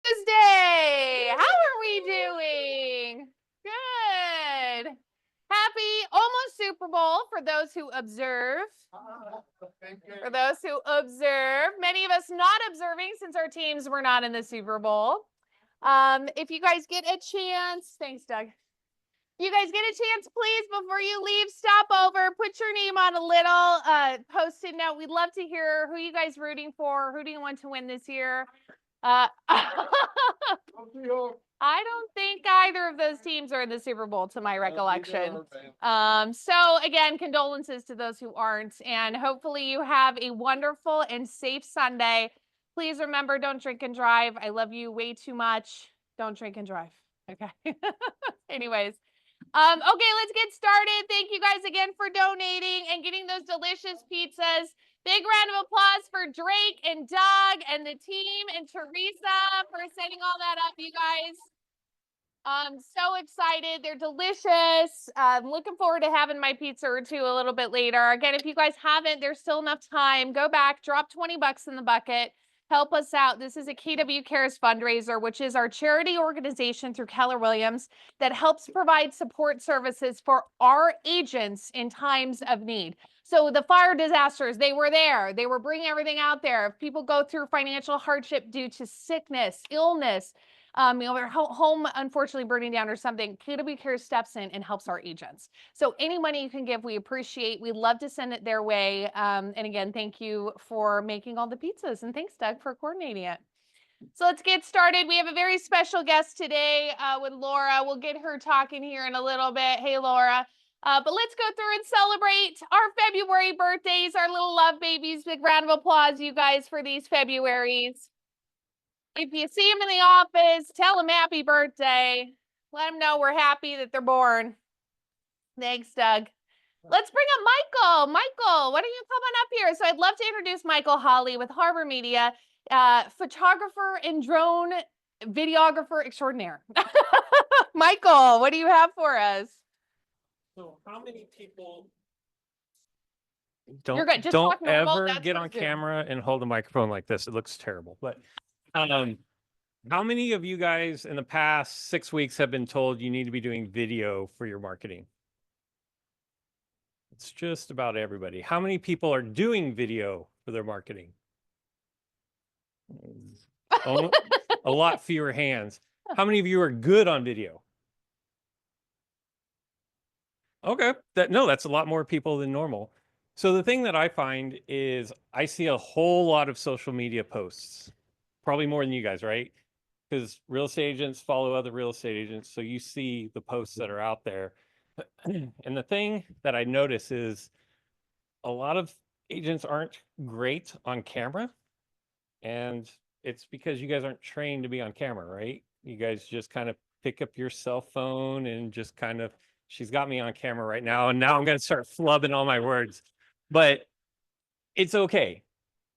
Tuesday. How are we doing? Good. Happy almost Super Bowl for those who observe. For those who observe. Many of us not observing since our teams were not in the Super Bowl. If you guys get a chance, thanks, Doug. You guys get a chance, please, before you leave, stop over, put your name on a little post-it note. We'd love to hear who you guys rooting for. Who do you want to win this year? I don't think either of those teams are in the Super Bowl, to my recollection. So again, condolences to those who aren't, and hopefully you have a wonderful and safe Sunday. Please remember, don't drink and drive. I love you way too much. Don't drink and drive. Okay. Anyways. Okay, let's get started. Thank you guys again for donating and getting those delicious pizzas. Big round of applause for Drake and Doug and the team and Teresa for setting all that up, you guys. I'm so excited. They're delicious. I'm looking forward to having my pizza or two a little bit later. Again, if you guys haven't, there's still enough time. Go back, drop 20 bucks in the bucket. Help us out. This is a KW Cares fundraiser, which is our charity organization through Keller Williams that helps provide support services for our agents in times of need. So the fire disasters, they were there. They were bringing everything out there. If people go through financial hardship due to sickness, illness, their home unfortunately burning down or something, KW Cares steps in and helps our agents. So any money you can give, we appreciate. We'd love to send it their way. And again, thank you for making all the pizzas. And thanks, Doug, for coordinating it. So let's get started. We have a very special guest today with Laura. We'll get her talking here in a little bit. Hey, Laura. But let's go through and celebrate our February birthdays, our little love babies. Big round of applause, you guys, for these Februaries. If you see them in the office, tell them happy birthday. Let them know we're happy that they're born. Thanks, Doug. Let's bring up Michael. Michael, why don't you come on up here? So I'd love to introduce Michael Halley with Harbor Media, photographer and drone videographer extraordinaire. Michael, what do you have for us? So how many people You're good. Just don't talk normal. ever That's get for on Zoom. camera and hold a microphone like this? It looks terrible. But how many of you guys in the past 6 weeks have been told you need to be doing video for your marketing? It's just about everybody. How many people are doing video for their marketing? A lot fewer hands. How many of you are good on video? Okay, that's a lot more people than normal. So the thing that I find is I see a whole lot of social media posts, probably more than you guys, right? Because real estate agents follow other real estate agents. So you see the posts that are out there. And the thing that I notice is a lot of agents aren't great on camera. And it's because you guys aren't trained to be on camera, right? You guys just kind of pick up your cell phone and just kind of, she's got me on camera right now. And now I'm going to start flubbing all my words. But it's okay.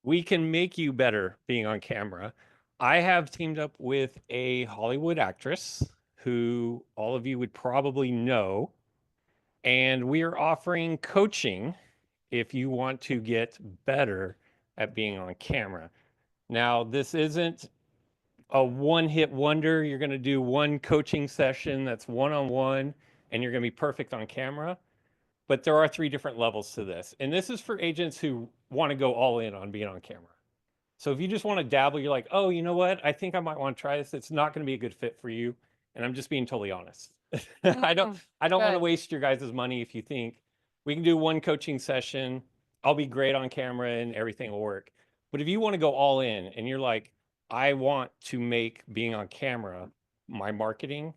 We can make you better being on camera. I have teamed up with a Hollywood actress who all of you would probably know. And we are offering coaching if you want to get better at being on camera. Now, this isn't a one-hit wonder. You're going to do one coaching session that's one-on-one, and you're going to be perfect on camera. But there are 3 different levels to this. And this is for agents who want to go all in on being on camera. So if you just want to dabble, you're like, oh, you know what? I think I might want to try this. It's not going to be a good fit for you. And I'm just being totally honest. I don't want to waste your guys' money if you think we can do one coaching session. I'll be great on camera and everything will work. But if you want to go all in and you're like, I want to make being on camera my marketing,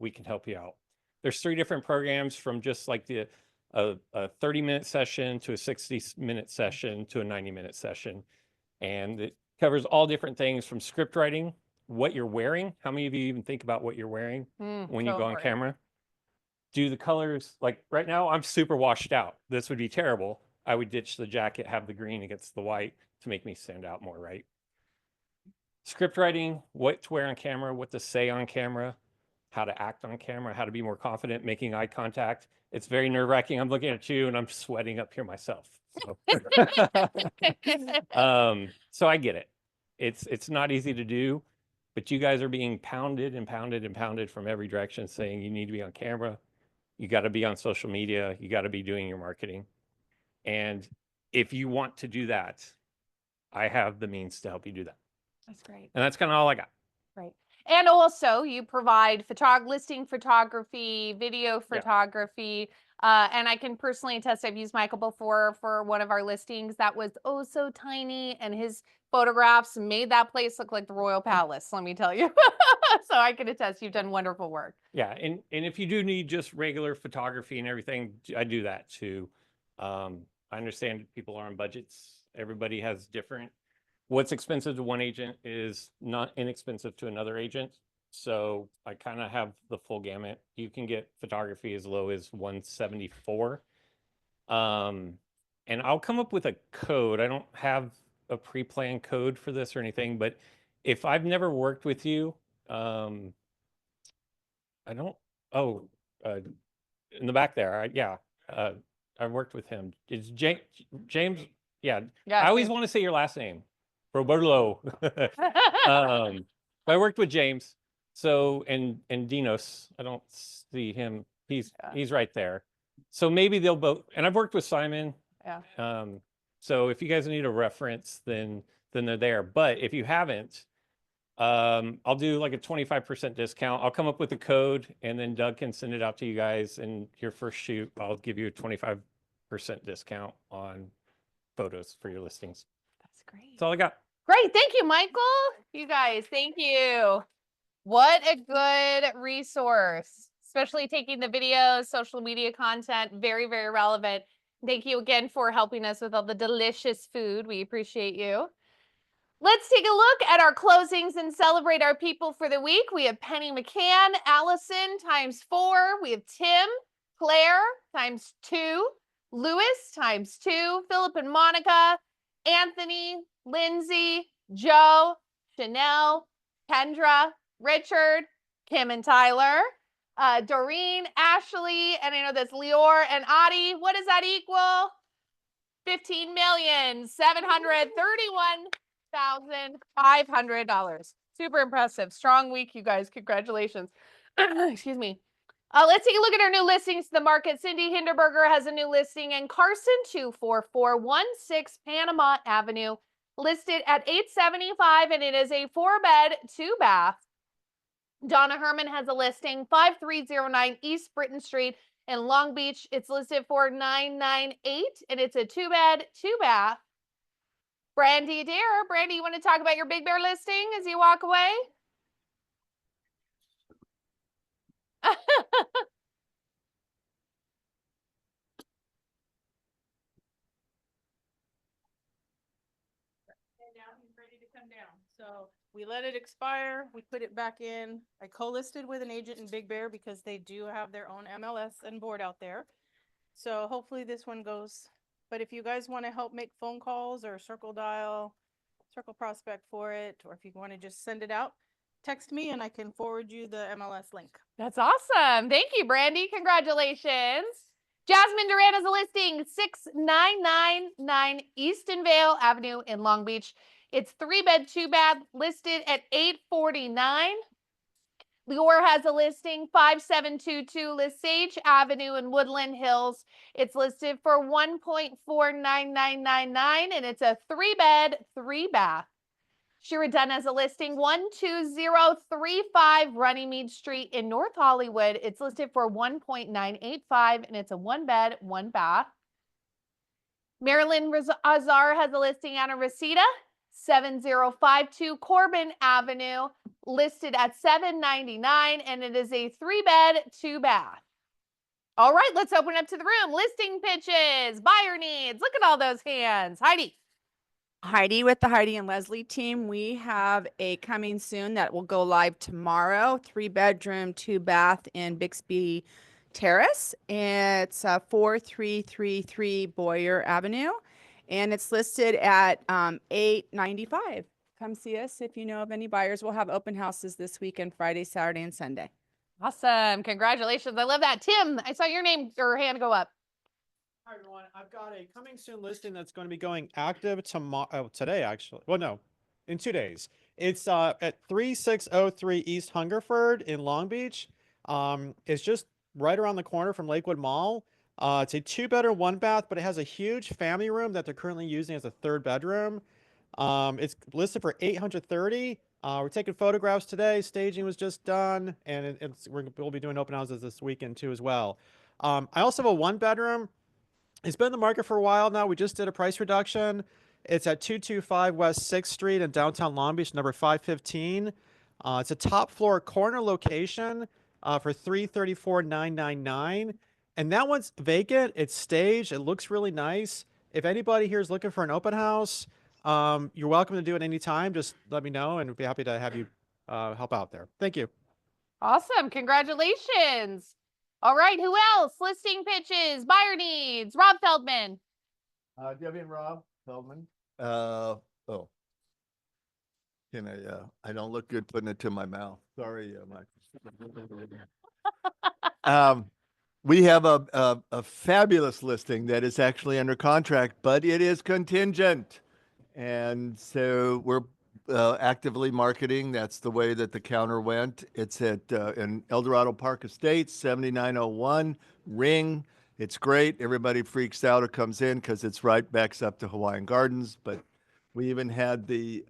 we can help you out. There's 3 different programs, from just like a 30-minute session to a 60-minute session to a 90-minute session. And it covers all different things, from script writing, what you're wearing. How many of you even think about what you're wearing when you go on camera? Do the colors, like right now, I'm super washed out. This would be terrible. I would ditch the jacket, have the green against the white to make me stand out more, right? Script writing, what to wear on camera, what to say on camera, how to act on camera, how to be more confident, making eye contact. It's very nerve-wracking. I'm looking at you and I'm sweating up here myself. So, so I get it. It's not easy to do. but you guys are being pounded and pounded and pounded from every direction saying you need to be on camera, you got to be on social media, you got to be doing your marketing. And if you want to do that, I have the means to help you do that. That's great. And that's kind of all I got. Right. And also you provide listing photography, video photography. And I can personally attest, I've used Michael before for one of our listings that was oh so tiny, and his photographs made that place look like the Royal Palace, let me tell you. So I can attest you've done wonderful work. Yeah, and if you do need just regular photography and everything, I do that too. I understand people are on budgets. Everybody has different. What's expensive to one agent is not inexpensive to another agent. So I kind of have the full gamut. You can get photography as low as 174. And I'll come up with a code. I don't have a pre-planned code for this or anything, but if I've never worked with you, I don't, oh, in the back there, I've worked with him. It's James, yeah. Yeah, I always James. want to say your last name, Roberto. I worked with James, so and Dinos. I don't see him. He's right there. So maybe they'll both. And I've worked with Simon. Yeah. So if you guys need a reference, then they're there. But if you haven't, I'll do like a 25% discount. I'll come up with a code, and then Doug can send it out to you guys. And your first shoot, I'll give you a 25% discount on photos for your listings. That's great. That's all I got. Great. Thank you, Michael. You guys, thank you. What a good resource, especially taking the videos, social media content, very, very relevant. Thank you again for helping us with all the delicious food. We appreciate you. Let's take a look at our closings and celebrate our people for the week. We have Penny McCann, Allison ×4. We have Tim, Claire ×2, Lewis ×2, Philip and Monica, Anthony, Lindsay, Joe, Chanel, Kendra, Richard, Kim and Tyler, Doreen, Ashley, and I know that's Lior and Adi. What does that equal? $15,731,500. Super impressive. Strong week, you guys. Congratulations. Excuse me. Let's take a look at our new listings to the market. Cindy Hinderberger has a new listing in Carson, 24416 Panama Avenue, listed at $875, and it is a 4-bed, 2-bath. Donna Herman has a listing, 5309 East Britton Street in Long Beach. It's listed for $998, and it's a 2-bed, 2-bath. Brandy Adair. Brandy, you want to talk about your Big Bear listing as you walk away? And now he's ready to come down. So we let it expire. We put it back in. I co-listed with an agent in Big Bear because they do have their own MLS and board out there. So hopefully this one goes. But if you guys want to help make phone calls or circle dial, circle prospect for it, or if you want to just send it out, text me and I can forward you the MLS link. That's awesome. Thank you, Brandy. Congratulations. Jasmine Duran has a listing, 6999 Eastonvale Avenue in Long Beach. It's 3-bed, 2-bath, listed at $849. Lior has a listing, 5722 Lesage Avenue in Woodland Hills. It's listed for $1.49999, and it's a 3-bed, 3-bath. Shira Dunn has a listing, 12035 Runnymede Street in North Hollywood. It's listed for $1.985, and it's a 1-bed, 1-bath. Marilyn Azar has a listing on a Reseda, 7052 Corbin Avenue, listed at $799, and it is a 3-bed, 2-bath. All right, let's open up to the room. Listing pitches, buyer needs. Look at all those hands. Heidi. Heidi with the Heidi and Leslie team. We have a coming soon that will go live tomorrow. 3-bedroom, 2-bath in Bixby Terrace. It's 4333 Boyer Avenue, and it's listed at $895. Come see us if you know of any buyers. We'll have open houses this weekend, Friday, Saturday, and Sunday. Awesome. Congratulations. I love that. Tim, I saw your name or hand go up. Hi everyone, I've got a coming soon listing that's going to be going active tomorrow, today actually. Well, no, in 2 days. It's at 3603 East Hungerford in Long Beach. It's just right around the corner from Lakewood Mall. It's a 2-bedroom, 1-bath, but it has a huge family room that they're currently using as a 3rd bedroom. It's listed for 830. We're taking photographs today. Staging was just done, and we'll be doing open houses this weekend too as well. I also have a 1-bedroom. It's been in the market for a while now. We just did a price reduction. It's at 225 West 6th Street in downtown Long Beach, number 515. It's a top floor corner location for $334,999. And that one's vacant. It's staged. It looks really nice. If anybody here is looking for an open house, you're welcome to do it anytime. Just let me know, and we'd be happy to have you help out there. Thank you. Awesome. Congratulations. All right. Who else? Listing pitches, buyer needs. Rob Feldman. Debbie and Rob Feldman. Oh. Can I don't look good putting it to my mouth. Sorry, Mike. We have a fabulous listing that is actually under contract, but it is contingent. And so we're actively marketing. That's the way that the counter went. It's at in El Dorado Park Estates, 7901 Ring. It's great. Everybody freaks out or comes in because it's right backs up to Hawaiian Gardens. But we even had the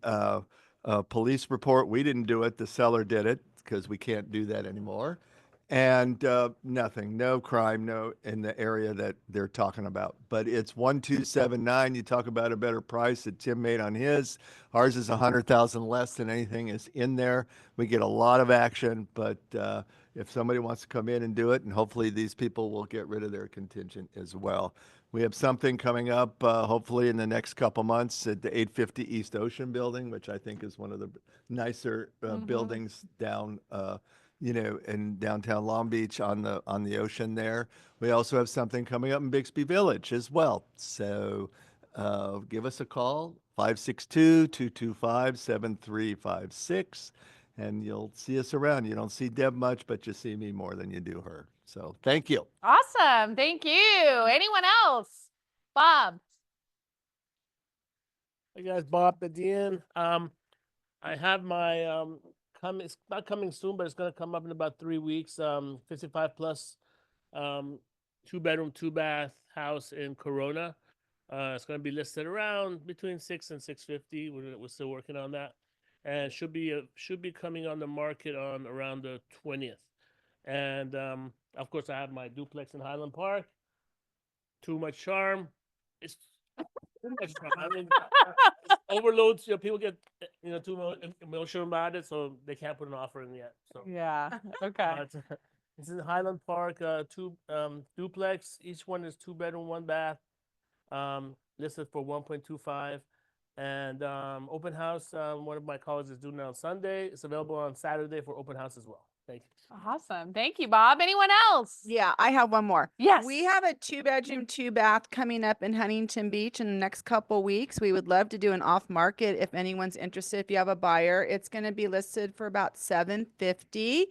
police report. We didn't do it. The seller did it because we can't do that anymore. And nothing, no crime, no in the area that they're talking about. But it's 1279. You talk about a better price that Tim made on his. Ours is 100,000 less than anything is in there. We get a lot of action, but if somebody wants to come in and do it, and hopefully these people will get rid of their contingent as well. We have something coming up, hopefully in the next couple months at the 850 East Ocean building, which I think is one of the nicer buildings down in downtown Long Beach on the ocean there. We also have something coming up in Bixby Village as well. So give us a call, 562-225-7356, and you'll see us around. You don't see Deb much, but you see me more than you do her. So thank you. Awesome. Thank you. Anyone else? Bob. Hey guys, Bob Bedian. I have my it's not coming soon, but it's gonna come up in about 3 weeks. 55 plus, 2-bedroom, 2-bath house in Corona. It's gonna be listed around between 6 and 650. We're still working on that, and should be coming on the market on around the 20th. And of course, I have my duplex in Highland Park. Too much charm. It's too much charm. I mean, overloads. People get too emotional about it, so they can't put an offer in yet. So Yeah. Okay. it's in Highland Park, 2 duplex. Each one is 2-bedroom, 1-bath. Listed for 1.25. And open house. One of my colleagues is doing it on Sunday. It's available on Saturday for open house as well. Thank you. Awesome. Thank you, Bob. Anyone else? Yeah, I have one more. Yes. We have a 2-bedroom, 2-bath coming up in Huntington Beach in the next couple weeks. We would love to do an off market if anyone's interested. If you have a buyer, it's going to be listed for about $750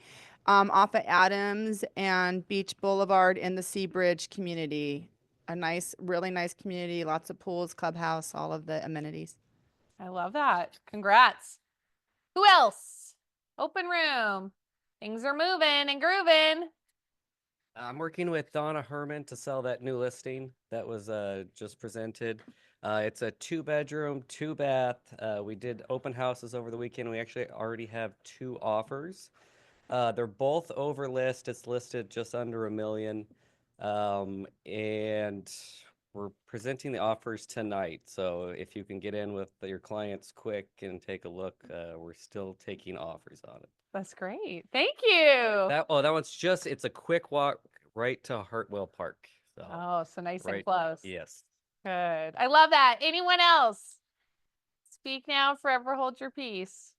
off of Adams and Beach Boulevard in the Seabridge community. A nice, really nice community, lots of pools, clubhouse, all of the amenities. I love that. Congrats. Who else? Open room. Things are moving and grooving. I'm working with Donna Herman to sell that new listing that was just presented. It's a 2-bedroom, 2-bath. We did open houses over the weekend. We actually already have 2 offers. They're both over list. It's listed just under $1 million. And we're presenting the offers tonight. So if you can get in with your clients quick and take a look, we're still taking offers on it. That's great. Thank you. That one's it's a quick walk right to Hartwell Park. So Oh, so nice and right, close. yes. Good. I love that. Anyone else? Speak now, forever hold your peace.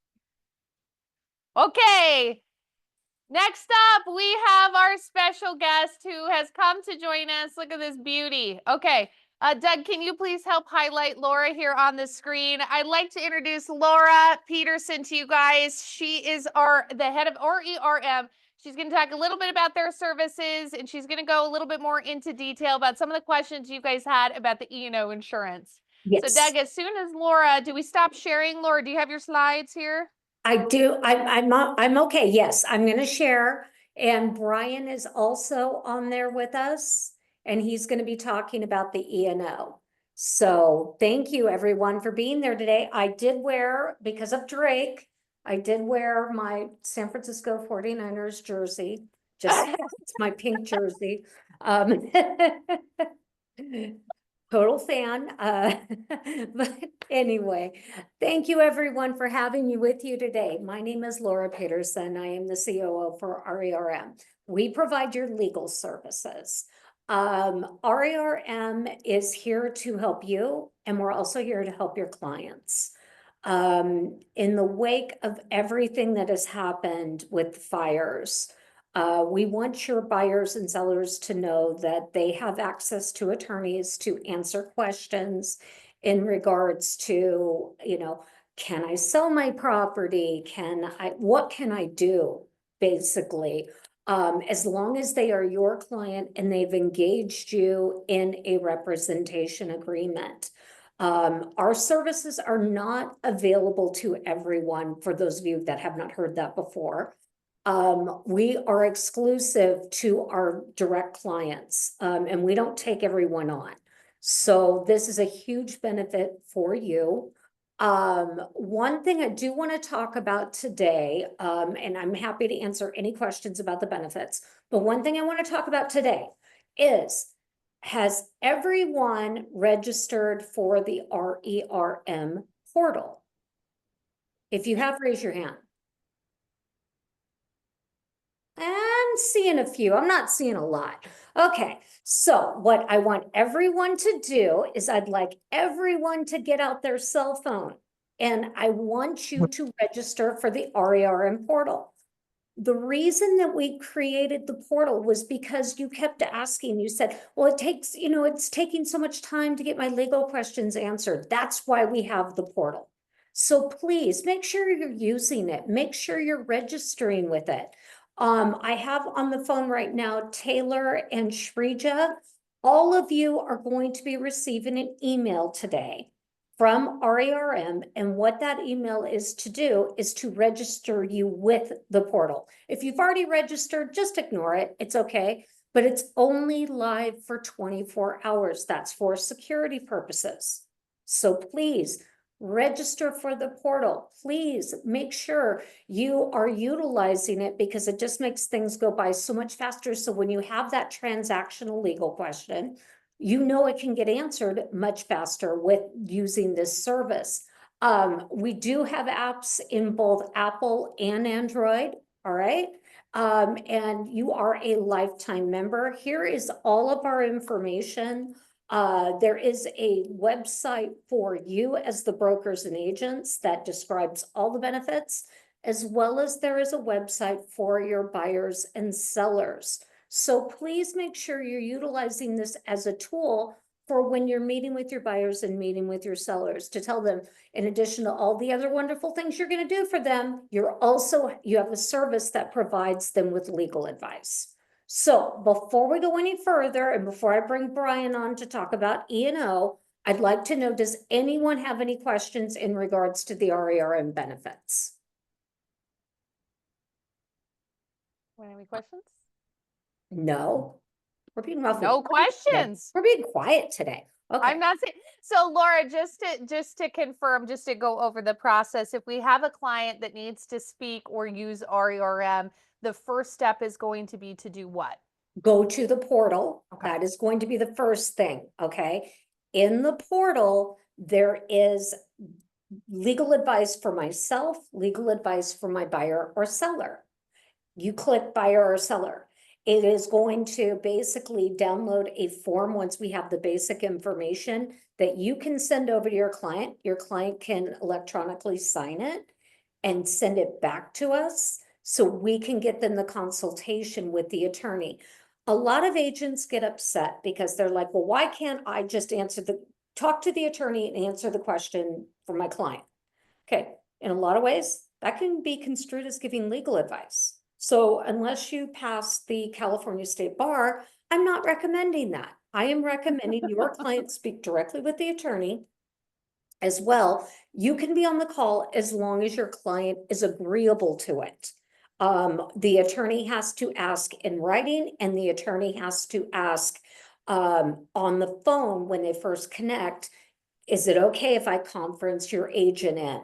Okay. Next up, we have our special guest who has come to join us. Look at this beauty. Okay. Doug, can you please help highlight Laura here on the screen? I'd like to introduce Laura Peterson to you guys. She is the head of RERM. She's going to talk a little bit about their services, and she's going to go a little bit more into detail about some of the questions you guys had about the E&O insurance. Yes. So Doug, as soon as Laura, do we stop sharing? Laura, do you have your slides here? I do. I'm okay. Yes, I'm going to share. And Brian is also on there with us, and he's going to be talking about the E&O. So thank you everyone for being there today. I did wear, because of Drake, I did wear my San Francisco 49ers jersey. Just it's my pink jersey. Total fan. But anyway, thank you everyone for having me with you today. My name is Laura Peterson. I am the COO for RERM. We provide your legal services. RERM is here to help you, and we're also here to help your clients. In the wake of everything that has happened with the fires, we want your buyers and sellers to know that they have access to attorneys to answer questions in regards to, can I sell my property? What can I do, basically? As long as they are your client and they've engaged you in a representation agreement. Our services are not available to everyone, for those of you that have not heard that before. We are exclusive to our direct clients, and we don't take everyone on. So this is a huge benefit for you. One thing I do want to talk about today, and I'm happy to answer any questions about the benefits, but one thing I want to talk about today is, has everyone registered for the RERM portal? If you have, raise your hand. I'm seeing a few. I'm not seeing a lot. Okay, so what I want everyone to do is I'd like everyone to get out their cell phone, and I want you to register for the RERM portal. The reason that we created the portal was because you kept asking, you said, well, it's taking so much time to get my legal questions answered. That's why we have the portal. So please make sure you're using it. Make sure you're registering with it. I have on the phone right now, Taylor and Shrija. All of you are going to be receiving an email today from RERM, and what that email is to do is to register you with the portal. If you've already registered, just ignore it. It's okay, but it's only live for 24 hours. That's for security purposes. So please register for the portal. Please make sure you are utilizing it, because it just makes things go by so much faster. So when you have that transactional legal question, it can get answered much faster with using this service. We do have apps in both Apple and Android, all right? And you are a lifetime member. Here is all of our information. There is a website for you as the brokers and agents that describes all the benefits, as well as there is a website for your buyers and sellers. So please make sure you're utilizing this as a tool for when you're meeting with your buyers and meeting with your sellers, to tell them, in addition to all the other wonderful things you're going to do for them, you have a service that provides them with legal advice. So before we go any further, and before I bring Brian on to talk about E&O, I'd like to know, does anyone have any questions in regards to the RERM benefits? Any questions? No, we're being muffled. No questions. We're being quiet today. Okay. I'm not saying, so Laura, just to confirm, just to go over the process, if we have a client that needs to speak or use RERM, the first step is going to be to do what? Go to the portal. Okay. That is going to be the first thing, okay? In the portal, there is legal advice for myself, legal advice for my buyer or seller. You click buyer or seller. It is going to basically download a form once we have the basic information that you can send over to your client. Your client can electronically sign it and send it back to us, so we can get them the consultation with the attorney. A lot of agents get upset because they're like, well, why can't I just talk to the attorney and answer the question for my client? Okay, in a lot of ways, that can be construed as giving legal advice. So unless you pass the California State Bar, I'm not recommending that. I am recommending your client speak directly with the attorney, as well, you can be on the call as long as your client is agreeable to it. The attorney has to ask in writing, and the attorney has to ask on the phone when they first connect, is it okay if I conference your agent in?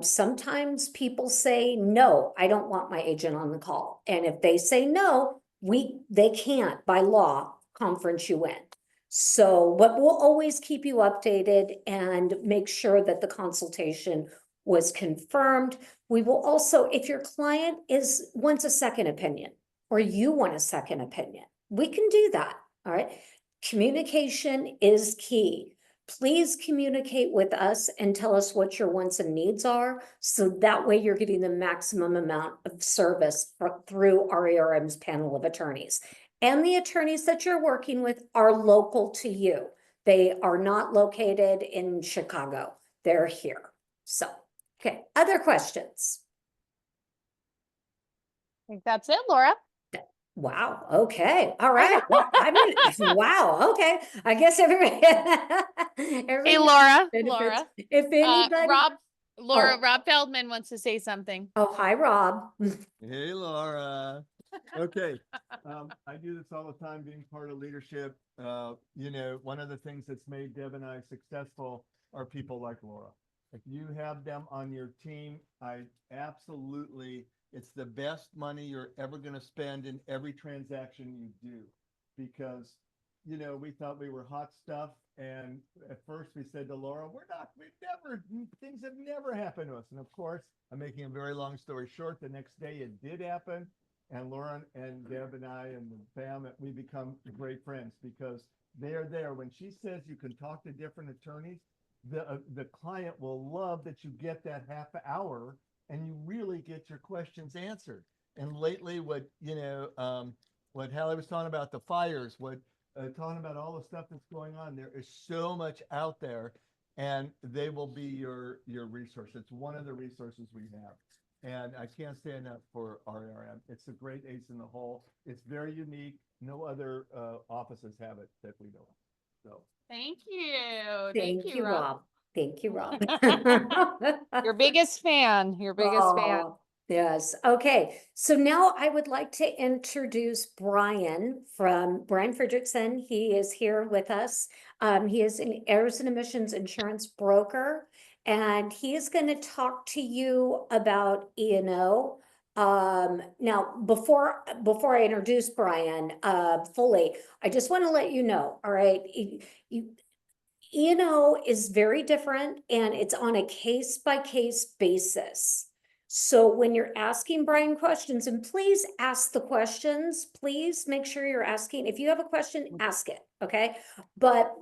Sometimes people say, no, I don't want my agent on the call. And if they say no, they can't by law conference you in. So, but we'll always keep you updated and make sure that the consultation was confirmed. We will also, if your client wants a second opinion, or you want a second opinion, we can do that, all right? Communication is key. Please communicate with us and tell us what your wants and needs are, so that way you're getting the maximum amount of service through RARM's panel of attorneys. And the attorneys that you're working with are local to you. They are not located in Chicago. They're here. So, okay, other questions? I think that's it, Laura. Wow, okay, all right. Well, wow, okay. I guess everybody. Hey, Laura. Laura. If anybody. Rob Feldman wants to say something. Oh, hi, Rob. Hey, Laura. Okay. I do this all the time, being part of leadership. One of the things that's made Deb and I successful are people like Laura. If you have them on your team, it's the best money you're ever going to spend in every transaction you do, because, we thought we were hot stuff. And at first we said to Laura, things have never happened to us. And of course, I'm making a very long story short. The next day it did happen. And Lauren and Deb and I and the fam, we become great friends, because they're there. When she says you can talk to different attorneys, the client will love that you get that half hour and you really get your questions answered. And lately, what Halley was talking about, the fires, talking about all the stuff that's going on, there is so much out there, and they will be your resource. It's one of the resources we have. And I can't stand up for RARM. It's a great ace in the hole. It's very unique. No other offices have it that we know of. So Thank you. Thank you, Rob. Thank you, Rob. Your biggest fan. Your biggest fan. Oh, yes. Okay. So now I would like to introduce Brian Fredrickson. He is here with us. He is an errors and omissions insurance broker, and he is going to talk to you about E&O. Now, before I introduce Brian fully, I just want to let you know, all right, E&O is very different, and it's on a case-by-case basis. So when you're asking Brian questions, and please ask the questions, please make sure you're asking. If you have a question, ask it, okay? But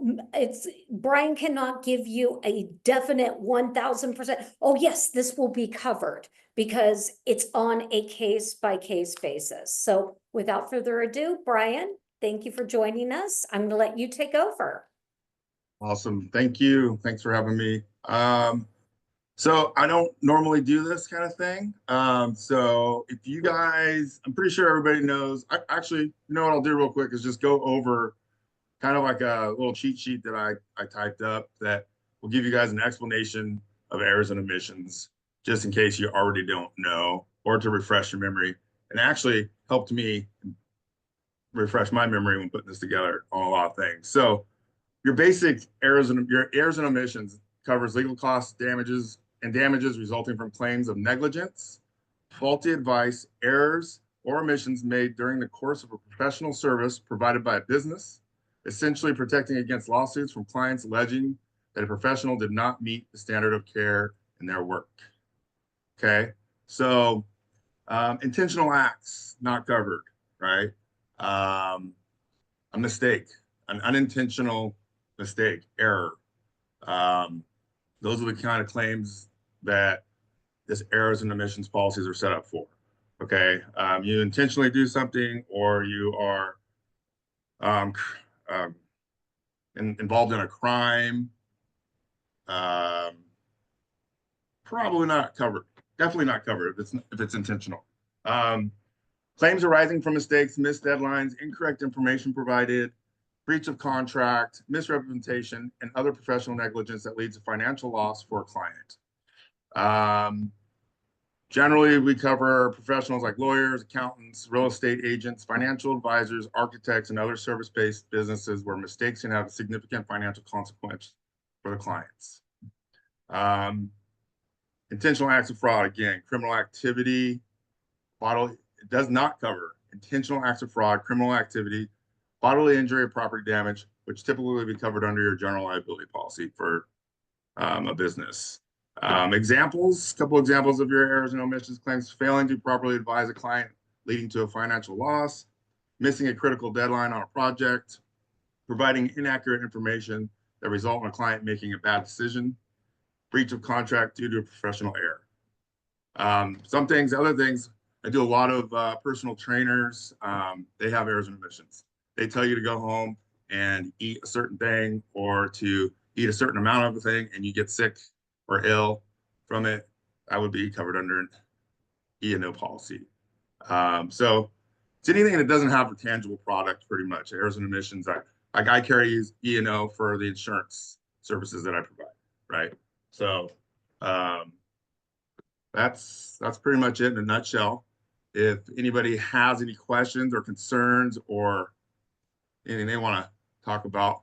Brian cannot give you a definite 1000%, oh yes, this will be covered, because it's on a case-by-case basis. So without further ado, Brian, thank you for joining us. I'm gonna let you take over. Awesome. Thank you. Thanks for having me. So I don't normally do this kind of thing. So if you guys, I'm pretty sure everybody knows, actually, you know what I'll do real quick is just go over kind of like a little cheat sheet that I typed up that will give you guys an explanation of errors and omissions, just in case you already don't know, or to refresh your memory. And actually helped me refresh my memory when putting this together on a lot of things. So your basic errors and omissions covers legal costs, damages resulting from claims of negligence, faulty advice, errors, or omissions made during the course of a professional service provided by a business, essentially protecting against lawsuits from clients alleging that a professional did not meet the standard of care in their work. Okay, so intentional acts not covered, right? A mistake, an unintentional mistake, error. Those are the kind of claims that this errors and omissions policies are set up for. Okay, you intentionally do something, or you are involved in a crime, probably not covered. Definitely not covered if it's intentional. Claims arising from mistakes, missed deadlines, incorrect information provided, breach of contract, misrepresentation, and other professional negligence that leads to financial loss for a client. Generally, we cover professionals like lawyers, accountants, real estate agents, financial advisors, architects, and other service-based businesses where mistakes can have a significant financial consequence for the clients. Intentional acts of fraud, again, criminal activity, it does not cover intentional acts of fraud, criminal activity, bodily injury, or property damage, which typically will be covered under your general liability policy for a business. Couple examples of your errors and omissions claims: failing to properly advise a client leading to a financial loss, missing a critical deadline on a project, providing inaccurate information that result in a client making a bad decision, breach of contract due to a professional error. Other things, I do a lot of personal trainers. They have errors and omissions. They tell you to go home and eat a certain thing or to eat a certain amount of a thing, and you get sick or ill from it. That would be covered under an E&O policy. So it's anything that doesn't have a tangible product, pretty much. Errors and omissions. I carry E&O for the insurance services that I provide, right? So that's pretty much it in a nutshell. If anybody has any questions or concerns or anything they want to talk about.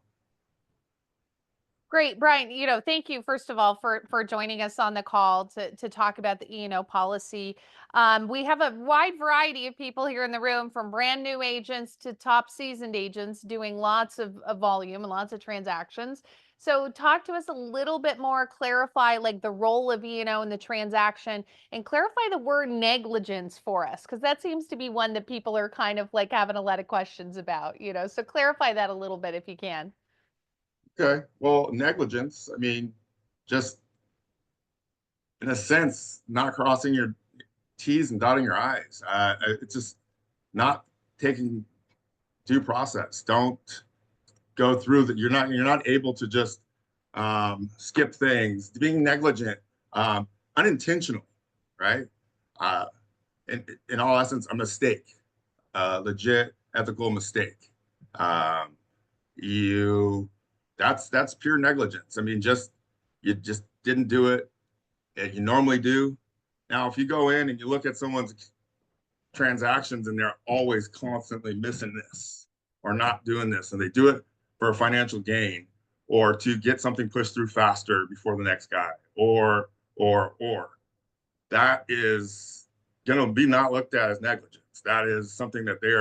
Great, Brian, thank you first of all for joining us on the call to talk about the E&O policy. We have a wide variety of people here in the room, from brand new agents to top seasoned agents doing lots of volume and lots of transactions. So talk to us a little bit more, clarify like the role of E&O in the transaction, and clarify the word negligence for us, because that seems to be one that people are kind of like having a lot of questions about, so clarify that a little bit if you can. Okay, well, negligence, I mean, just in a sense, not crossing your T's and dotting your I's. It's just not taking due process. Don't go through that. You're not able to just skip things. Being negligent, unintentional, right? In all essence, a mistake, legit ethical mistake. That's pure negligence. I mean, you just didn't do it, and you normally do. Now, if you go in and you look at someone's transactions and they're always constantly missing this or not doing this, and they do it for a financial gain or to get something pushed through faster before the next guy, or that is going to be not looked at as negligence. That is something that they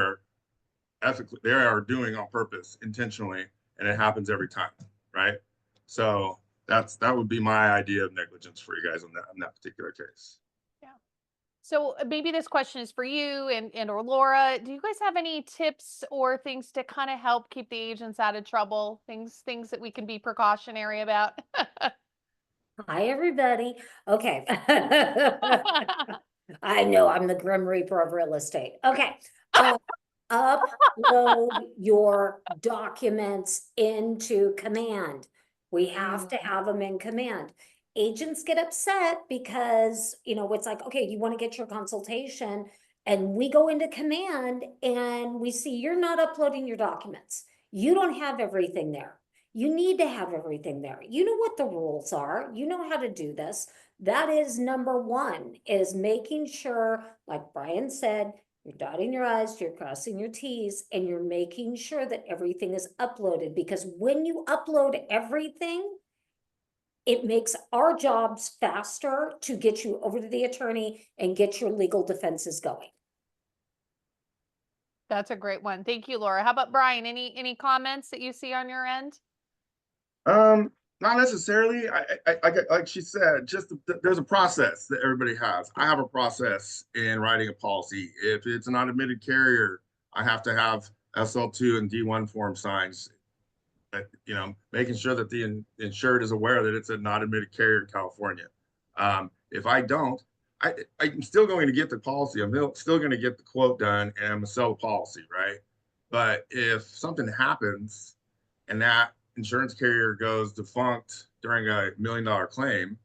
are doing on purpose, intentionally, and it happens every time, right? So that would be my idea of negligence for you guys in that particular case. Yeah. So maybe this question is for you and or Laura. Do you guys have any tips or things to kind of help keep the agents out of trouble? Things that we can be precautionary about? Hi, everybody. Okay. I know I'm the Grim Reaper of real estate. Okay. Upload your documents into Command. We have to have them in Command. Agents get upset because, it's like, okay, you want to get your consultation, and we go into Command and we see you're not uploading your documents. You don't have everything there. You need to have everything there. You know what the rules are. You know how to do this. That is number one, is making sure, like Brian said, you're dotting your I's, you're crossing your T's, and you're making sure that everything is uploaded. Because when you upload everything, it makes our jobs faster to get you over to the attorney and get your legal defenses going. That's a great one. Thank you, Laura. How about Brian? Any comments that you see on your end? Not necessarily. I like she said, there's a process that everybody has. I have a process in writing a policy. If it's a non-admitted carrier, I have to have SL2 and D1 form signs. Making sure that the insured is aware that it's a non-admitted carrier in California. If I don't, I'm still going to get the policy. I'm still going to get the quote done, and I'm going to sell the policy, right? But if something happens and that insurance carrier goes defunct during a $1 million claim,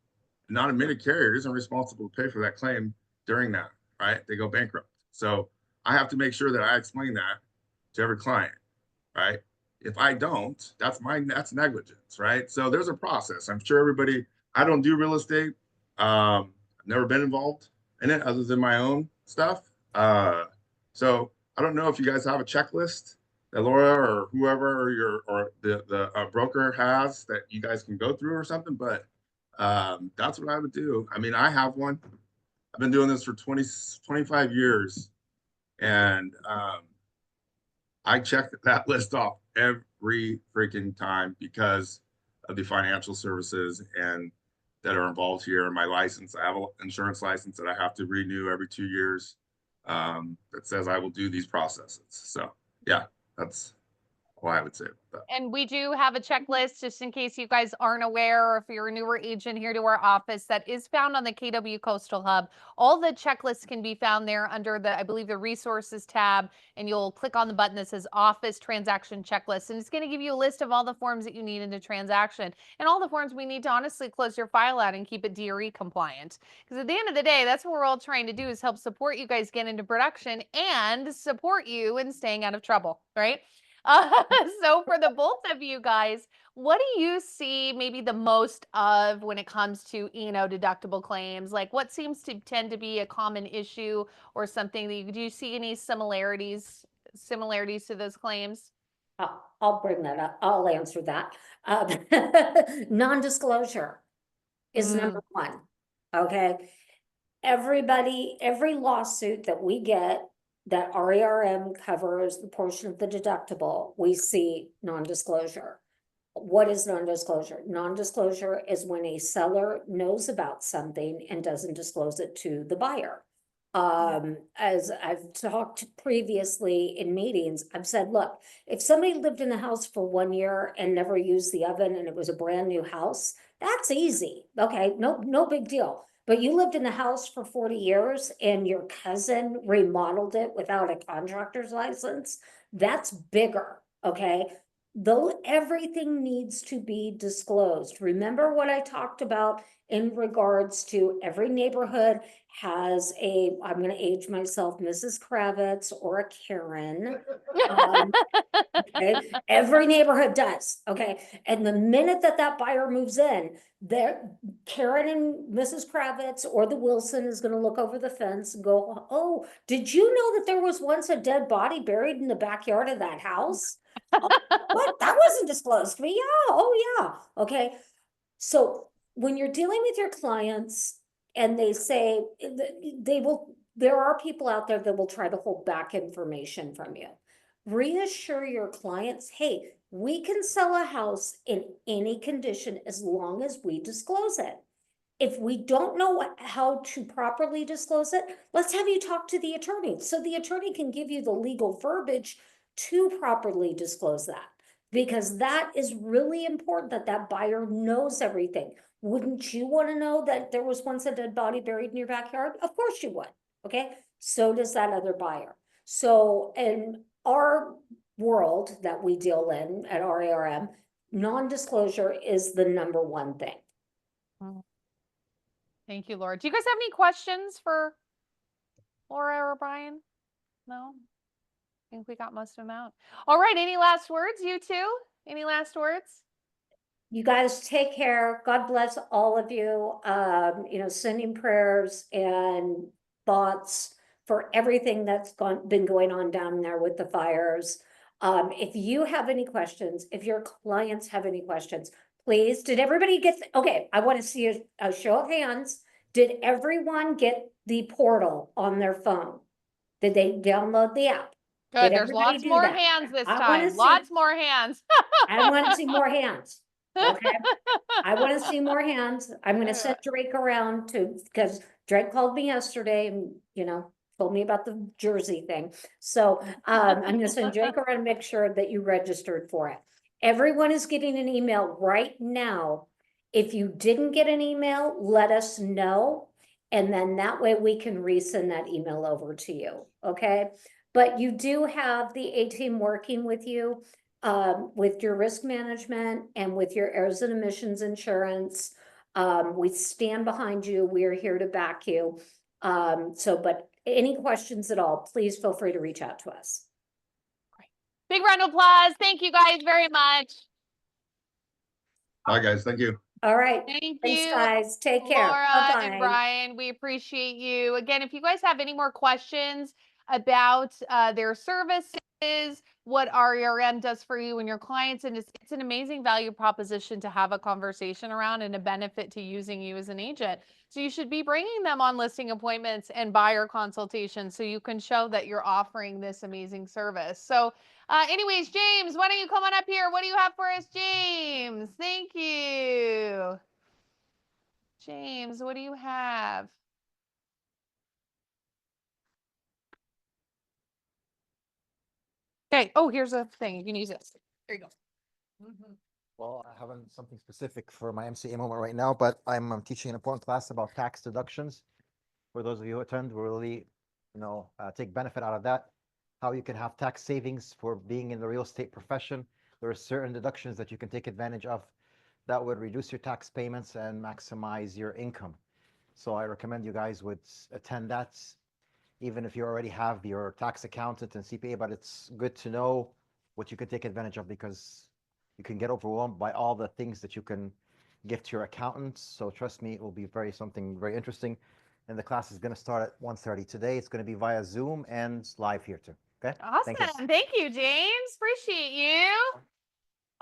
a non-admitted carrier isn't responsible to pay for that claim during that, right? They go bankrupt. So I have to make sure that I explain that to every client, right? If I don't, that's negligence, right? So there's a process. I'm sure everybody, I don't do real estate. I've never been involved in it other than my own stuff. So I don't know if you guys have a checklist that Laura or whoever or the broker has that you guys can go through or something, but that's what I would do. I mean, I have one. I've been doing this for 25 years, and I check that list off every freaking time because of the financial services and that are involved here. In my license, I have an insurance license that I have to renew every 2 years that says I will do these processes. So yeah, that's what I would say about that. And we do have a checklist just in case you guys aren't aware, or if you're a newer agent here to our office, that is found on the KW Coastal Hub. All the checklists can be found there under the, I believe, the resources tab, and you'll click on the button that says office transaction checklist. And it's going to give you a list of all the forms that you need in a transaction and all the forms we need to honestly close your file out and keep it DRE compliant. Because at the end of the day, that's what we're all trying to do, is help support you guys get into production and support you in staying out of trouble, right? So for the both of you guys, what do you see maybe the most of when it comes to deductible claims? Like, what seems to tend to be a common issue or something that do you see any similarities to those claims? I'll bring that up. I'll answer that. Non-disclosure is number one. Okay. Every lawsuit that we get that RERM covers the portion of the deductible, we see non-disclosure. What is non-disclosure? Non-disclosure is when a seller knows about something and doesn't disclose it to the buyer. As I've talked previously in meetings, I've said, look, if somebody lived in the house for 1 year and never used the oven and it was a brand new house, that's easy. Okay, no big deal. But you lived in the house for 40 years and your cousin remodeled it without a contractor's license, that's bigger, okay? Though everything needs to be disclosed. Remember what I talked about in regards to every neighborhood has a, I'm going to age myself, Mrs. Kravitz or a Karen. Okay? Every neighborhood does, okay? And the minute that buyer moves in, Karen and Mrs. Kravitz or the Wilson is going to look over the fence and go, oh, did you know that there was once a dead body buried in the backyard of that house? Oh, what? That wasn't disclosed to me. Yeah, oh yeah, okay. So when you're dealing with your clients and they say there are people out there that will try to hold back information from you. Reassure your clients, hey, we can sell a house in any condition as long as we disclose it. If we don't know how to properly disclose it, let's have you talk to the attorney so the attorney can give you the legal verbiage to properly disclose that, because that is really important, that buyer knows everything. Wouldn't you want to know that there was once a dead body buried in your backyard? Of course you would. Okay. So does that other buyer. So in our world that we deal in at RARM, non-disclosure is the number one thing. Thank you, Laura. Do you guys have any questions for Laura or Brian? No? I think we got most of them out. All right. Any last words, you two? Any last words? You guys take care. God bless all of you. Sending prayers and thoughts for everything that's been going on down there with the fires. If you have any questions, if your clients have any questions, please, did everybody get, okay, I want to see a show of hands. Did everyone get the portal on their phone? Did they download the app? Good. There's lots more hands this time. Lots more hands. I want to see more hands. Okay. I want to see more hands. I'm going to send Drake around because Drake called me yesterday and, told me about the Jersey thing. So I'm going to send Drake around and make sure that you registered for it. Everyone is getting an email right now. If you didn't get an email, let us know. And then that way we can resend that email over to you. Okay. But you do have the A-team working with you with your risk management and with your errors and emissions insurance. We stand behind you. We're here to back you. But any questions at all, please feel free to reach out to us. Big round of applause. Thank you guys very much. Bye, guys. Thank you. All right. Thank Thanks, you, guys. Take care. Laura and Bye-bye. Brian. We appreciate you. Again, if you guys have any more questions about their services, what RERM does for you and your clients, and it's an amazing value proposition to have a conversation around and a benefit to using you as an agent. So you should be bringing them on listing appointments and buyer consultations so you can show that you're offering this amazing service. So anyways, James, why don't you come on up here? What do you have for us, James? Thank you. James, what do you have? Okay. Oh, here's a thing. You can use this. There you go. Well, I haven't something specific for my MCA moment right now, but I'm teaching an important class about tax deductions. For those of you who attend, will really, take benefit out of that. How you can have tax savings for being in the real estate profession. There are certain deductions that you can take advantage of that would reduce your tax payments and maximize your income. So I recommend you guys would attend that, even if you already have your tax accountant and CPA, but it's good to know what you can take advantage of because you can get overwhelmed by all the things that you can give to your accountant. So trust me, it will be something very interesting. And the class is going to start at 1:30 today. It's going to be via Zoom and live here too. Okay. Awesome. Thank you, James. Appreciate you.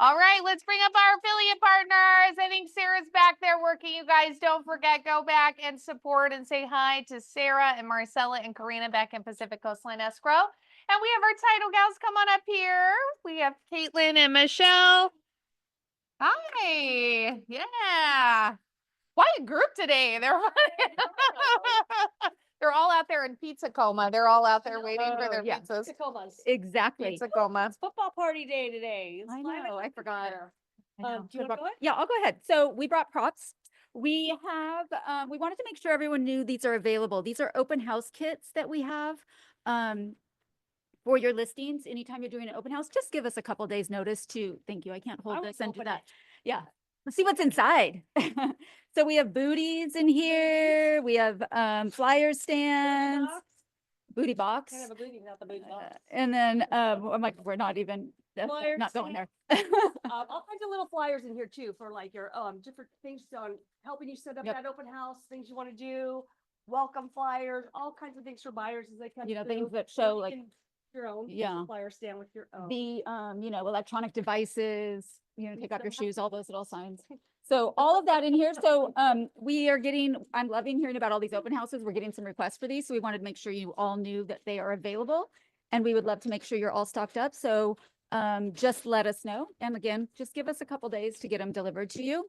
All right, let's bring up our affiliate partners. I think Sarah's back there working. You guys don't forget, go back and support and say hi to Sarah and Marcella and Karina back in Pacific Coastline Escrow. And we have our title gals come on up here. We have Caitlin and Michelle. Hi. Yeah. Quiet group today. They're all out there in pizza coma. They're all out there waiting for their pizzas. Exactly. Pizza coma. It's football party day today. I know, I forgot. Do you want to go ahead? Yeah, I'll go ahead. So we brought props. We have, we wanted to make sure everyone knew these are available. These are open house kits that we have for your listings. Anytime you're doing an open house, just give us a couple days notice to, thank you, I can't hold this and do that. Yeah, let's see what's inside. So we have booties in here. We have flyer stands, booty box. Kind of a booty, not the booty box. And then I'm like, we're not even, Flyer not going stand. there. All kinds of little flyers in here too for like your different things on helping you set up Yep. that open house, things you want to do, welcome flyers, all kinds of things for buyers as they come. Things through. that So show you like can- your own Yeah. flyer stand with your own. the electronic devices, take off your shoes, all those little signs. So all of that in here. So we are getting, I'm loving hearing about all these open houses. We're getting some requests for these. So we wanted to make sure you all knew that they are available. And we would love to make sure you're all stocked up. So just let us know. And again, just give us a couple days to get them delivered to you.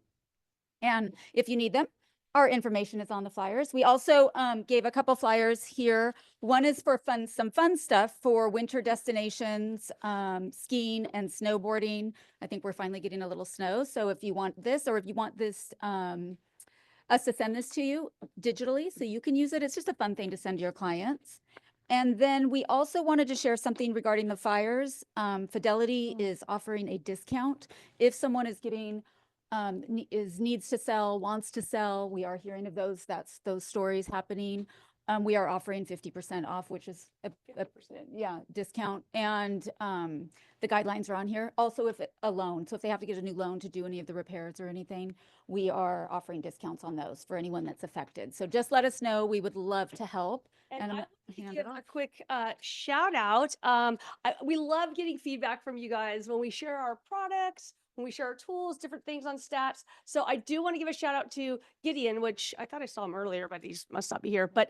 And if you need them, our information is on the flyers. We also gave a couple flyers here. One is for some fun stuff for winter destinations, skiing and snowboarding. I think we're finally getting a little snow. So if you want this, or if you want this, us to send this to you digitally, so you can use it. It's just a fun thing to send to your clients. And then we also wanted to share something regarding the flyers. Fidelity is offering a discount if someone is getting needs to sell, wants to sell. We are hearing of those those stories happening. We are offering 50% off, which is a discount. And the guidelines are on here. Also, if a loan, so if they have to get a new loan to do any of the repairs or anything, we are offering discounts on those for anyone that's affected. So just let us know. We would love to help. And I'm I gonna want to hand give it off. a quick shout out. We love getting feedback from you guys when we share our products, when we share our tools, different things on stats. So I do want to give a shout out to Gideon, which I thought I saw him earlier, but he must not be here. But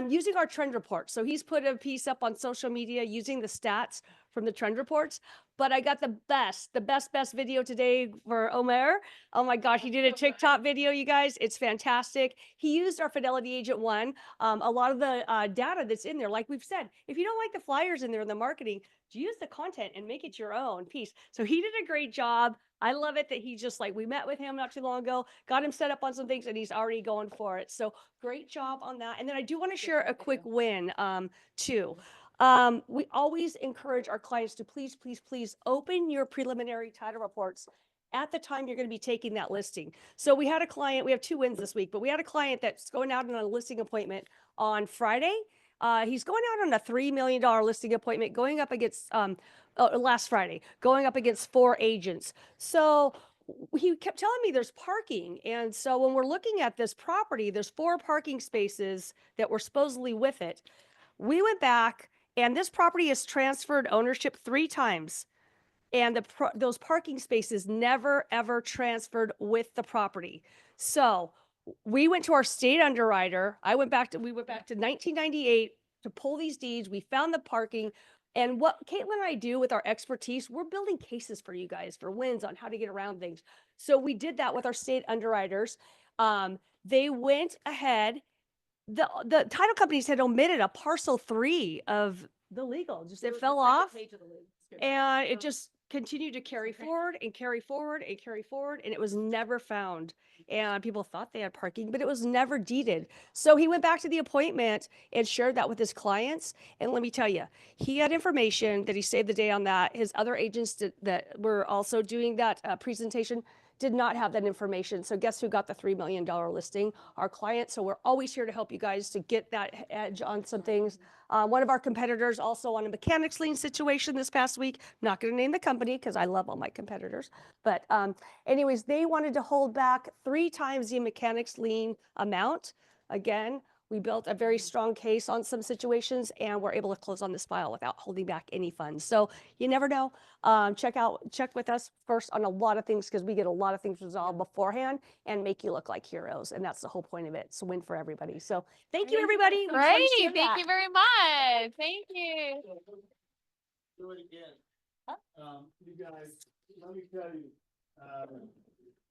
using our trend report. So he's put a piece up on social media using the stats from the trend reports. But I got the best video today for Omer. Oh my gosh, he did a TikTok video, you guys. It's fantastic. He used our Fidelity Agent One. A lot of the data that's in there, like we've said, if you don't like the flyers in there in the marketing, use the content and make it your own piece. So he did a great job. I love it that he just we met with him not too long ago, got him set up on some things and he's already going for it. So great job on that. And then I do want to share a quick win too. We always encourage our clients to please open your preliminary title reports at the time you're going to be taking that listing. So we had a client, we have 2 wins this week, but we had a client that's going out on a listing appointment on Friday. He's going out on a $3 million listing appointment, going up against last Friday, going up against 4 agents. So he kept telling me there's parking. And so when we're looking at this property, there's 4 parking spaces that were supposedly with it. We went back, and this property has transferred ownership 3 times. And those parking spaces never, ever transferred with the property. So we went to our state underwriter. We went back to 1998 to pull these deeds. We found the parking. And what Caitlin and I do with our expertise, we're building cases for you guys for wins on how to get around things. So we did that with our state underwriters. They went ahead. The title companies had omitted a parcel 3 of the legal. Just it fell off, and it just continued to carry forward and carry forward and carry forward, and it was never found. And people thought they had parking, but it was never deeded. So he went back to the appointment and shared that with his clients. And let me tell you, he had information that he saved the day on that. His other agents that were also doing that presentation did not have that information. So guess who got the $3 million listing? Our client. So we're always here to help you guys to get that edge on some things. One of our competitors also on a mechanics lien situation this past week. Not going to name the company because I love all my competitors. But anyways, they wanted to hold back 3 times the mechanics lien amount. Again, we built a very strong case on some situations, and we're able to close on this file without holding back any funds. So you never know. Check with us first on a lot of things, because we get a lot of things resolved beforehand and make you look like heroes. And that's the whole point of it. It's a win for everybody. So thank you, everybody. We just wanted to Great. share Thank that. you very much. Thank you. Do it again. You guys, let me tell you,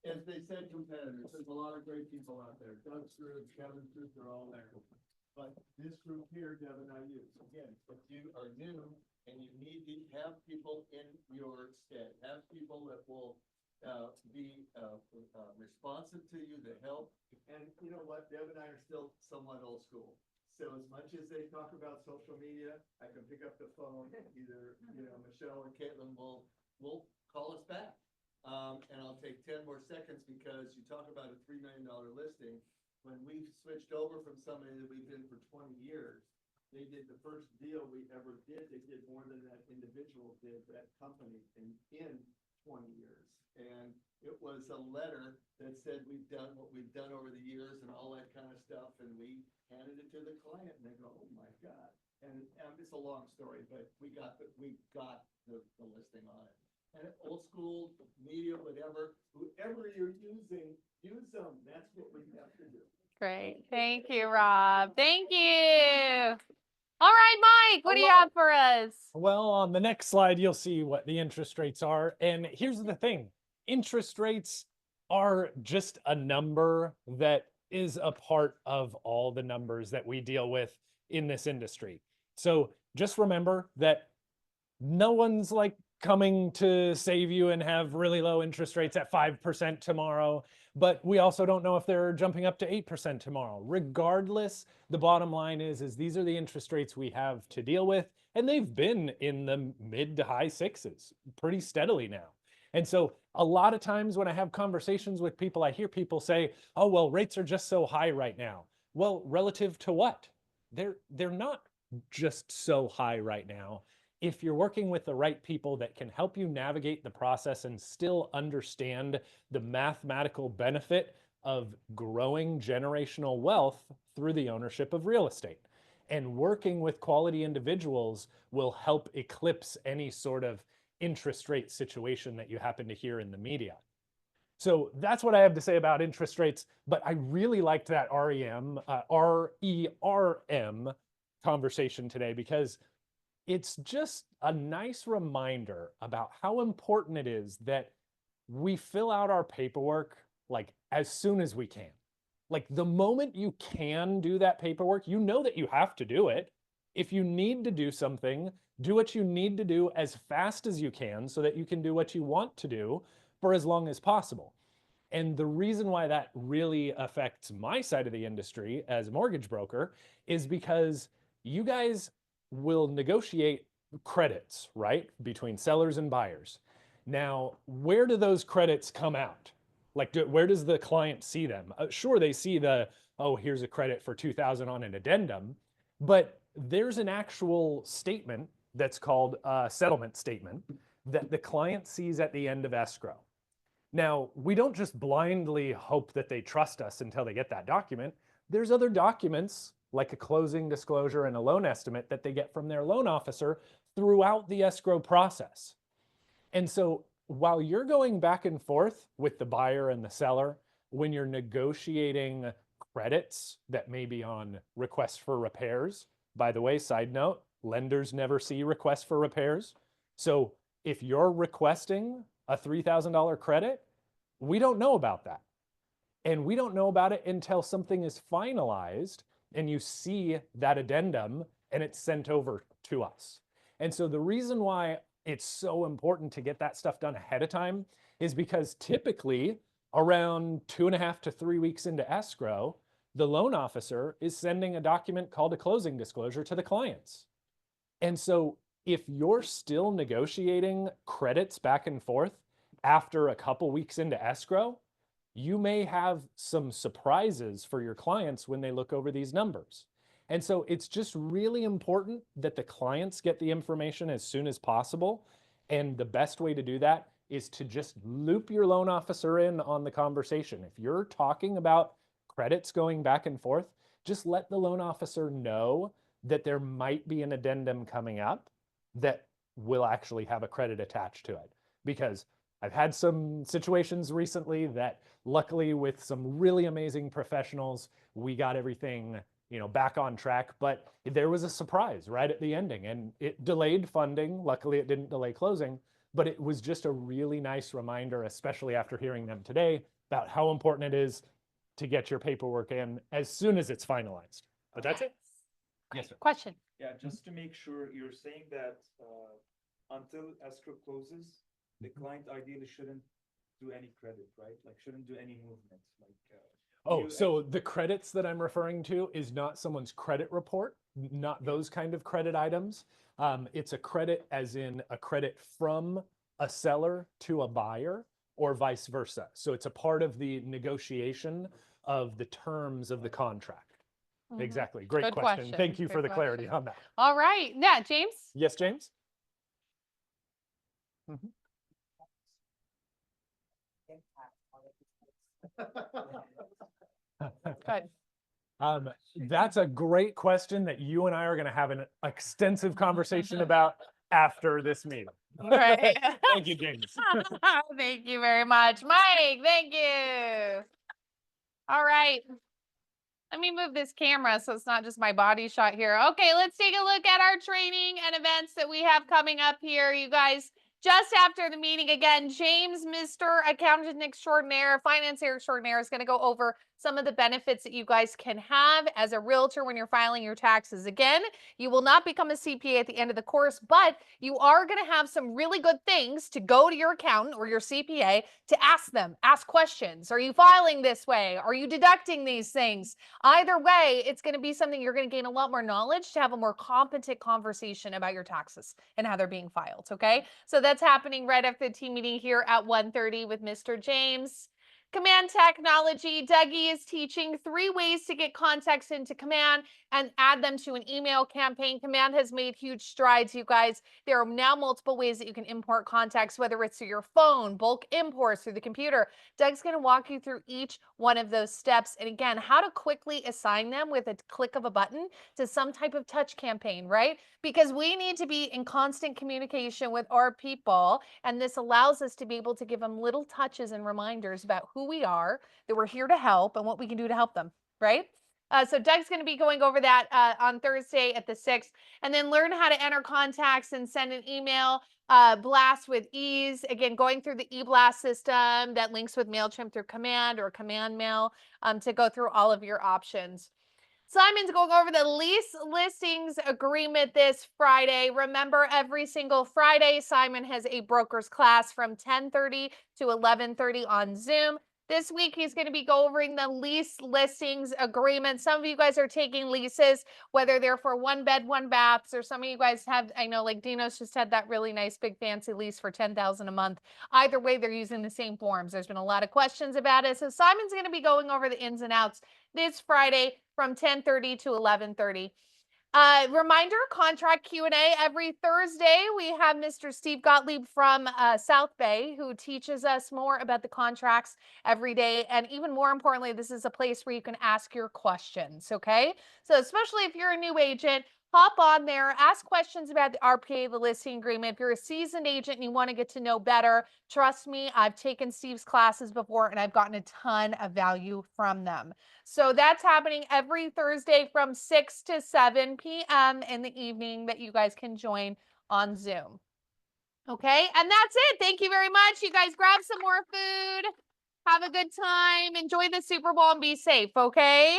as they said, competitors, there's a lot of great people out there. Doug Scrooge, Kevin Scrooge, they're all there. But this group here, Devin, I use, again, if you are new and you need to have people in your stead, have people that will be responsive to you, to help. And you know what, Deb and I are still somewhat old school. So as much as they talk about social media, I can pick up the phone, either, Michelle or Caitlin will call us back. And I'll take 10 more seconds, because you talk about a $3 million listing. When we switched over from somebody that we've been for 20 years, they did the first deal we ever did. They did more than that individual did, that company, in 20 years. And it was a letter that said we've done what we've done over the years and all that kind of stuff. And we handed it to the client, and they go, "Oh my God." And it's a long story, but we got the listing on it. And old school media, whatever, whoever you're using, use them. That's what we have to do. Great. Thank you, Rob. Thank you. All right, Mike, what do you have for us? Well, on the next slide, you'll see what the interest rates are. And here's the thing. Interest rates are just a number that is a part of all the numbers that we deal with in this industry. So just remember that no one's like coming to save you and have really low interest rates at 5% tomorrow, but we also don't know if they're jumping up to 8% tomorrow. Regardless, the bottom line is these are the interest rates we have to deal with, and they've been in the mid to high 6s pretty steadily now. And so a lot of times when I have conversations with people, I hear people say, "Oh, well, rates are just so high right now." Well, relative to what? They're not just so high right now. If you're working with the right people that can help you navigate the process and still understand the mathematical benefit of growing generational wealth through the ownership of real estate. And working with quality individuals will help eclipse any sort of interest rate situation that you happen to hear in the media. So that's what I have to say about interest rates. But I really liked that RERM conversation today, because it's just a nice reminder about how important it is that we fill out our paperwork like as soon as we can. Like the moment you can do that paperwork, you know that you have to do it. If you need to do something, do what you need to do as fast as you can so that you can do what you want to do for as long as possible. And the reason why that really affects my side of the industry as a mortgage broker is because you guys will negotiate credits, right, between sellers and buyers. Now, where do those credits come out? Like, where does the client see them? Sure, they see the, "Oh, here's a credit for $2,000 on an addendum," but there's an actual statement that's called a settlement statement that the client sees at the end of escrow. Now, we don't just blindly hope that they trust us until they get that document. There's other documents like a closing disclosure and a loan estimate that they get from their loan officer throughout the escrow process. And so while you're going back and forth with the buyer and the seller, when you're negotiating credits that may be on requests for repairs, by the way, side note, lenders never see requests for repairs. So if you're requesting a $3,000 credit, we don't know about that. And we don't know about it until something is finalized and you see that addendum and it's sent over to us. And so the reason why it's so important to get that stuff done ahead of time is because typically around 2.5 to 3 weeks into escrow, the loan officer is sending a document called a closing disclosure to the clients. And so if you're still negotiating credits back and forth after a couple weeks into escrow, you may have some surprises for your clients when they look over these numbers. And so it's just really important that the clients get the information as soon as possible. And the best way to do that is to just loop your loan officer in on the conversation. If you're talking about credits going back and forth, just let the loan officer know that there might be an addendum coming up that will actually have a credit attached to it. Because I've had some situations recently that luckily with some really amazing professionals, we got everything, back on track, but there was a surprise right at the ending and it delayed funding. Luckily it didn't delay closing, but it was just a really nice reminder, especially after hearing them today, about how important it is to get your paperwork in as soon as it's finalized. But that's it. Yes, sir. Question. Yeah, just to make sure, you're saying that until escrow closes, the client ideally shouldn't do any credit, right? Like shouldn't do any movement. Like so the credits that I'm referring to is not someone's credit report, not those kind of credit items. It's a credit as in a credit from a seller to a buyer or vice versa. So it's a part of the negotiation of the terms of the contract. Exactly. Great Good question. Thank you Good for the clarity question. on that. All right. Yeah, James? Yes, James? Good. That's a great question that you and I are going to have an extensive conversation about after this meeting. Right. Thank you, James. Thank you very much. Mike, thank you. All right. Let me move this camera so it's not just my body shot here. Okay, let's take a look at our training and events that we have coming up here, you guys. Just after the meeting, again, James, Mr. Accountant Extraordinaire, Financier Extraordinaire, is going to go over some of the benefits that you guys can have as a realtor when you're filing your taxes. Again, you will not become a CPA at the end of the course, but you are going to have some really good things to go to your accountant or your CPA to ask them. Ask questions. Are you filing this way? Are you deducting these things? Either way, it's going to be something you're going to gain a lot more knowledge to have a more competent conversation about your taxes and how they're being filed, okay? So that's happening right after the team meeting here at 1:30 with Mr. James. Command technology, Dougie is teaching 3 ways to get contacts into Command and add them to an email campaign. Command has made huge strides, you guys. There are now multiple ways that you can import contacts, whether it's through your phone, bulk imports, through the computer. Doug's going to walk you through each one of those steps. And again, how to quickly assign them with a click of a button to some type of touch campaign, right? Because we need to be in constant communication with our people. And this allows us to be able to give them little touches and reminders about who we are, that we're here to help, and what we can do to help them, right? So Doug's going to be going over that on Thursday at the 6th, and then learn how to enter contacts and send an email blast with ease. Again, going through the e-blast system that links with MailChimp through Command or Command Mail to go through all of your options. Simon's going over the lease listings agreement this Friday. Remember, every single Friday, Simon has a broker's class from 10:30 to 11:30 on Zoom. This week, he's going to be going the lease listings agreement. Some of you guys are taking leases, whether they're for 1 bed, 1 baths, or some of you guys have, I know, like Dino's just had that really nice, big, fancy lease for $10,000 a month. Either way, they're using the same forms. There's been a lot of questions about it. So Simon's going to be going over the ins and outs this Friday from 10:30 to 11:30. Reminder, contract Q&A every Thursday. We have Mr. Steve Gottlieb from South Bay who teaches us more about the contracts every day. And even more importantly, this is a place where you can ask your questions, okay? So especially if you're a new agent, hop on there, ask questions about the RPA, the listing agreement. If you're a seasoned agent and you want to get to know better, trust me, I've taken Steve's classes before and I've gotten a ton of value from them. So that's happening every Thursday from 6 to 7 p.m. in the evening that you guys can join on Zoom. Okay, and that's it. Thank you very much. You guys grab some more food. Have a good time. Enjoy the Super Bowl and be safe, okay?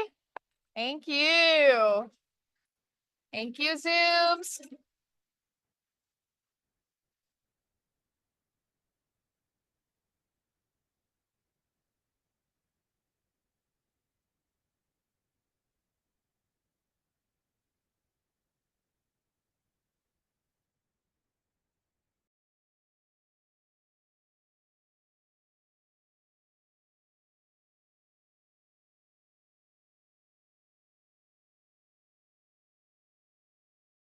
Thank you. Thank you, Zooms.